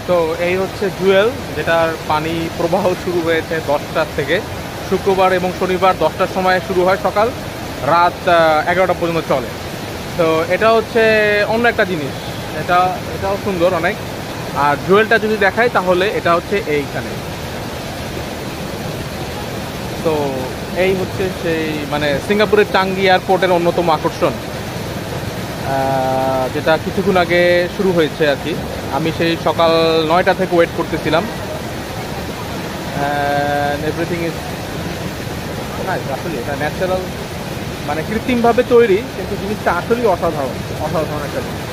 তো এই হচ্ছে জুয়েল, যেটার পানি প্রবাহ শুরু হয়েছে 10টার থেকে। শুক্রবার এবং শনিবার 10টার সময় শুরু হয় সকাল, রাত 11টা পর্যন্ত চলে। তো এটা হচ্ছে অন্য একটা জিনিস, এটা এটাও সুন্দর অনেক। আর জুয়েলটা যদি দেখাই তাহলে এটা হচ্ছে এইখানে। তো এই হচ্ছে সেই মানে সিঙ্গাপুরের চাঙ্গি এয়ারপোর্টের অন্যতম আকর্ষণ, যেটা কিছুক্ষণ আগে শুরু হয়েছে আর কি। আমি সেই সকাল 9টা থেকে ওয়েট করতেছিলাম। Everything is nice. আসলে এটা ন্যাচারাল, মানে কৃত্রিমভাবে তৈরি, কিন্তু জিনিসটা আসলেই অসাধারণ, অসাধারণ একটা জিনিস।